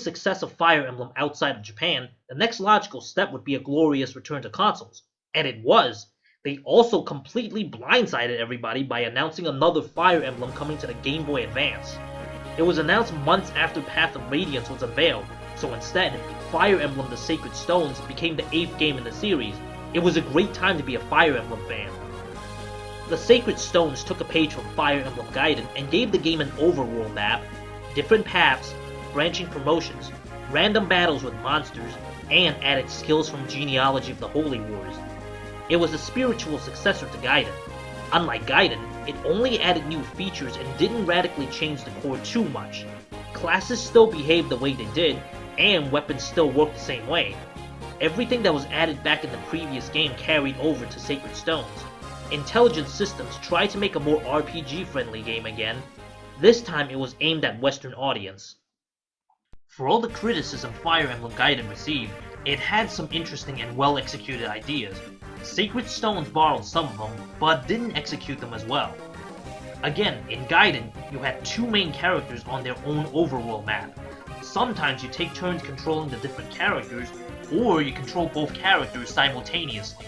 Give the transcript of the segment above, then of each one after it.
success of Fire Emblem outside of Japan, the next logical step would be a glorious return to consoles. And it was. They also completely blindsided everybody by announcing another Fire Emblem coming to the Game Boy Advance. It was announced months after Path of Radiance was unveiled, so instead, Fire Emblem The Sacred Stones became the 8th game in the series. It was a great time to be a Fire Emblem fan. The Sacred Stones took a page from Fire Emblem Gaiden and gave the game an overworld map, different paths, branching promotions, random battles with monsters, and added skills from Genealogy of the Holy Wars. It was a spiritual successor to Gaiden. Unlike Gaiden, it only added new features and didn't radically change the core too much. Classes still behaved the way they did, and weapons still worked the same way. Everything that was added back in the previous game carried over to Sacred Stones. Intelligent Systems tried to make a more RPG-friendly game again. This time it was aimed at Western audience. For all the criticism Fire Emblem Gaiden received, it had some interesting and well-executed ideas. Sacred Stones borrowed some of them, but didn't execute them as well. Again, in Gaiden, you had two main characters on their own overworld map. Sometimes you take turns controlling the different characters, or you control both characters simultaneously.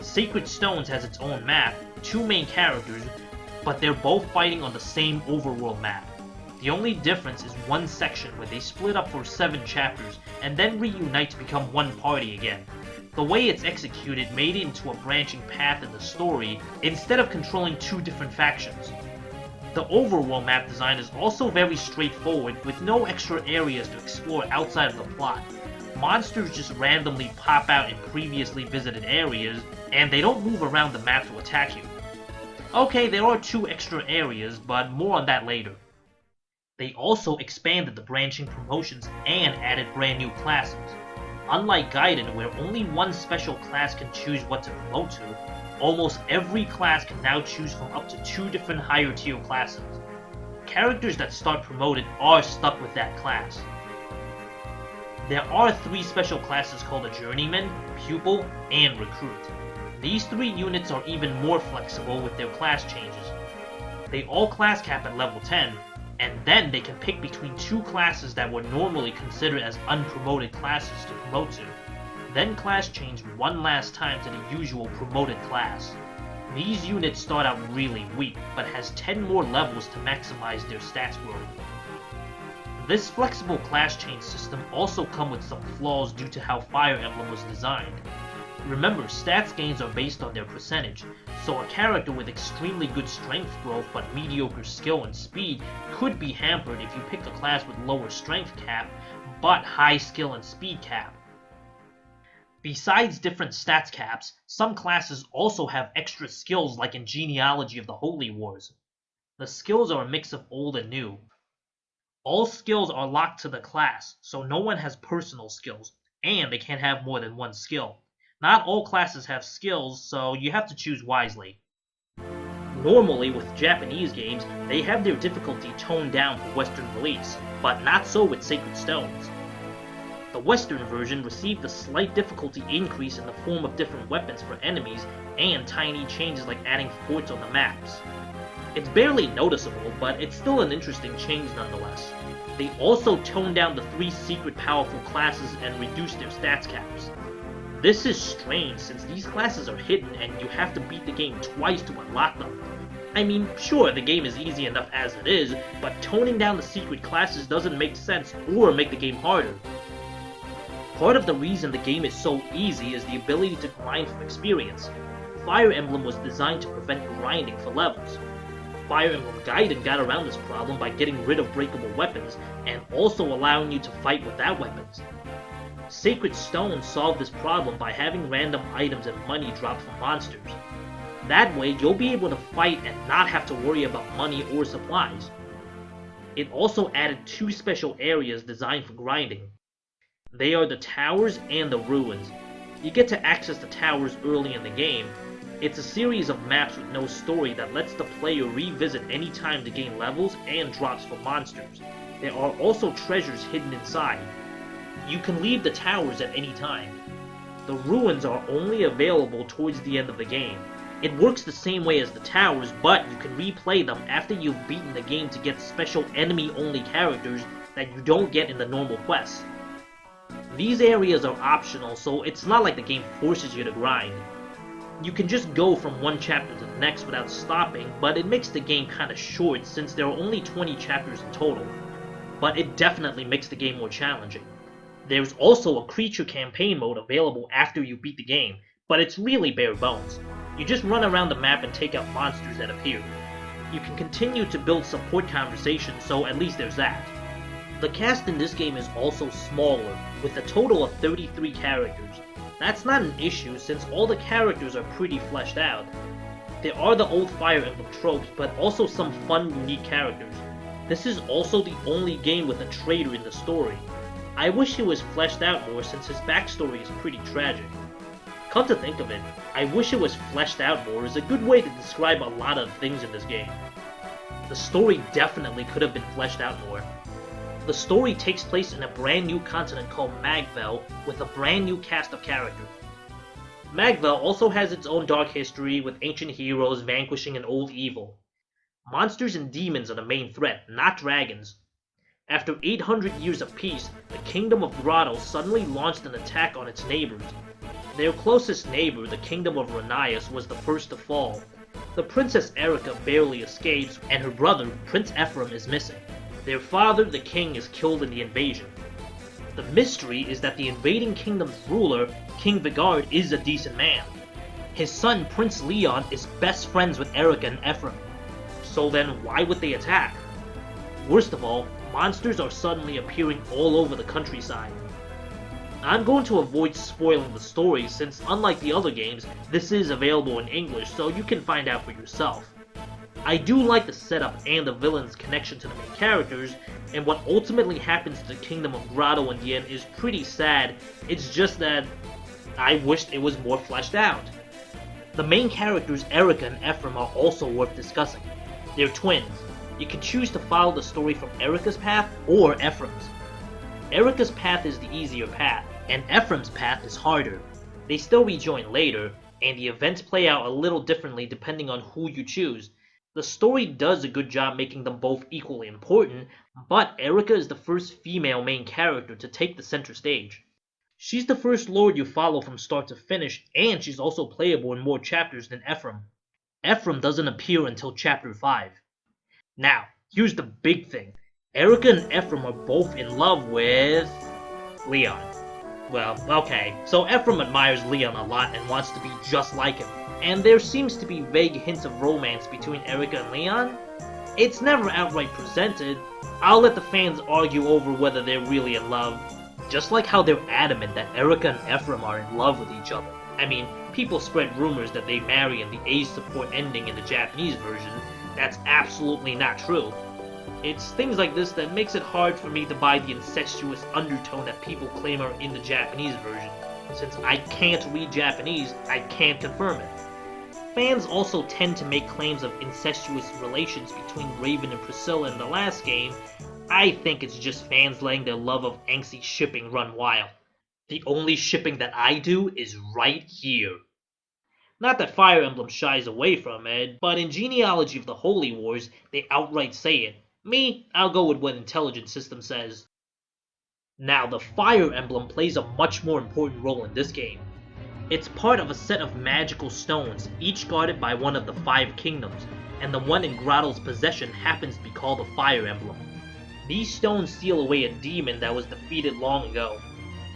Sacred Stones has its own map, two main characters, but they're both fighting on the same overworld map. The only difference is one section where they split up for 7 chapters and then reunite to become one party again. The way it's executed made it into a branching path in the story instead of controlling two different factions. The overworld map design is also very straightforward with no extra areas to explore outside of the plot. Monsters just randomly pop out in previously visited areas, and they don't move around the map to attack you. Okay, there are 2 extra areas, but more on that later. They also expanded the branching promotions and added brand new classes. Unlike Gaiden, where only one special class can choose what to promote to, almost every class can now choose from up to 2 different higher tier classes. Characters that start promoted are stuck with that class. There are 3 special classes called a Journeyman, Pupil, and Recruit. These 3 units are even more flexible with their class changes. They all class cap at level 10, and then they can pick between 2 classes that were normally considered as unpromoted classes to promote to. Then class change one last time to the usual promoted class. These units start out really weak, but has 10 more levels to maximize their stats growth. This flexible class change system also comes with some flaws due to how Fire Emblem was designed. Remember, stats gains are based on their percentage, so a character with extremely good strength growth but mediocre skill and speed could be hampered if you pick a class with lower strength cap, but high skill and speed cap. Besides different stats caps, some classes also have extra skills like in Genealogy of the Holy Wars. The skills are a mix of old and new. All skills are locked to the class, so no one has personal skills, and they can't have more than one skill. Not all classes have skills, so you have to choose wisely. Normally, with Japanese games, they have their difficulty toned down for Western release, but not so with Sacred Stones. The Western version received a slight difficulty increase in the form of different weapons for enemies and tiny changes like adding forts on the maps. It's barely noticeable, but it's still an interesting change nonetheless. They also toned down the 3 secret powerful classes and reduced their stats caps. This is strange since these classes are hidden and you have to beat the game twice to unlock them. I mean, sure, the game is easy enough as it is, but toning down the secret classes doesn't make sense or make the game harder. Part of the reason the game is so easy is the ability to grind for experience. Fire Emblem was designed to prevent grinding for levels. Fire Emblem Gaiden got around this problem by getting rid of breakable weapons and also allowing you to fight without weapons. Sacred Stones solved this problem by having random items and money dropped from monsters. That way, you'll be able to fight and not have to worry about money or supplies. It also added 2 special areas designed for grinding. They are the towers and the ruins. You get to access the towers early in the game. It's a series of maps with no story that lets the player revisit any time to gain levels and drops for monsters. There are also treasures hidden inside. You can leave the towers at any time. The ruins are only available towards the end of the game. It works the same way as the towers, but you can replay them after you've beaten the game to get special enemy-only characters that you don't get in the normal quests. These areas are optional, so it's not like the game forces you to grind. You can just go from one chapter to the next without stopping, but it makes the game kinda short since there are only 20 chapters in total. But it definitely makes the game more challenging. There's also a creature campaign mode available after you beat the game, but it's really bare bones. You just run around the map and take out monsters that appear. You can continue to build support conversations, so at least there's that. The cast in this game is also smaller, with a total of 33 characters. That's not an issue since all the characters are pretty fleshed out. There are the old Fire Emblem tropes, but also some fun, unique characters. This is also the only game with a traitor in the story. I wish he was fleshed out more since his backstory is pretty tragic. Come to think of it, I wish it was fleshed out more is a good way to describe a lot of things in this game. The story definitely could have been fleshed out more. The story takes place in a brand new continent called Magvel with a brand new cast of characters. Magvel also has its own dark history with ancient heroes vanquishing an old evil. Monsters and demons are the main threat, not dragons. After 800 years of peace, the Kingdom of Grotto suddenly launched an attack on its neighbors. Their closest neighbor, the Kingdom of Ranias, was the first to fall. The Princess Erika barely escapes, and her brother, Prince Ephraim, is missing. Their father, the king, is killed in the invasion. The mystery is that the invading kingdom's ruler, King Vigard, is a decent man. His son, Prince Leon, is best friends with Erika and Ephraim. So then, why would they attack? Worst of all, monsters are suddenly appearing all over the countryside. I'm going to avoid spoiling the story since, unlike the other games, this is available in English, so you can find out for yourself. I do like the setup and the villain's connection to the main characters, and what ultimately happens to the Kingdom of Grotto in the end is pretty sad. It's just that I wished it was more fleshed out. The main characters Erika and Ephraim are also worth discussing. They're twins. You can choose to follow the story from Erika's path or Ephraim's. Erika's path is the easier path, and Ephraim's path is harder. They still rejoin later, and the events play out a little differently depending on who you choose. The story does a good job making them both equally important, but Erika is the first female main character to take the center stage. She's the first lord you follow from start to finish, and she's also playable in more chapters than Ephraim. Ephraim doesn't appear until chapter 5. Now, here's the big thing. Erika and Ephraim are both in love with Leon. Well, okay, so Ephraim admires Leon a lot and wants to be just like him. And there seems to be vague hints of romance between Erika and Leon. It's never outright presented. I'll let the fans argue over whether they're really in love, just like how they're adamant that Erika and Ephraim are in love with each other. I mean, people spread rumors that they marry in the age support ending in the Japanese version. That's absolutely not true. It's things like this that makes it hard for me to buy the incestuous undertone that people claim are in the Japanese version. Since I can't read Japanese, I can't confirm it. Fans also tend to make claims of incestuous relations between Raven and Priscilla in the last game. I think it's just fans letting their love of angsty shipping run wild. The only shipping that I do is right here. Not that Fire Emblem shies away from it, but in Genealogy of the Holy Wars, they outright say it. Me, I'll go with what Intelligent System says. Now, the Fire Emblem plays a much more important role in this game. It's part of a set of magical stones, each guarded by one of the 5 kingdoms, and the one in Grotto's possession happens to be called the Fire Emblem. These stones seal away a demon that was defeated long ago.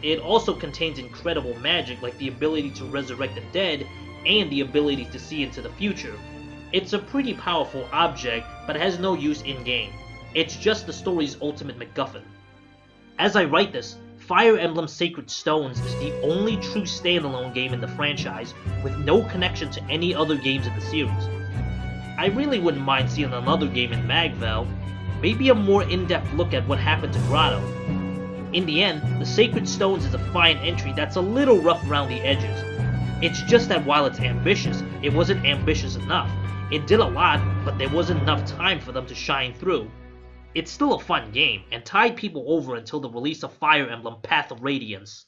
It also contains incredible magic like the ability to resurrect the dead, and the ability to see into the future. It's a pretty powerful object, but has no use in-game. It's just the story's ultimate MacGuffin. As I write this, Fire Emblem Sacred Stones is the only true standalone game in the franchise, with no connection to any other games in the series. I really wouldn't mind seeing another game in Magvel, maybe a more in-depth look at what happened to Grotto. In the end, the Sacred Stones is a fine entry that's a little rough around the edges. It's just that while it's ambitious, it wasn't ambitious enough. It did a lot, but there wasn't enough time for them to shine through. It's still a fun game, and tied people over until the release of Fire Emblem Path of Radiance.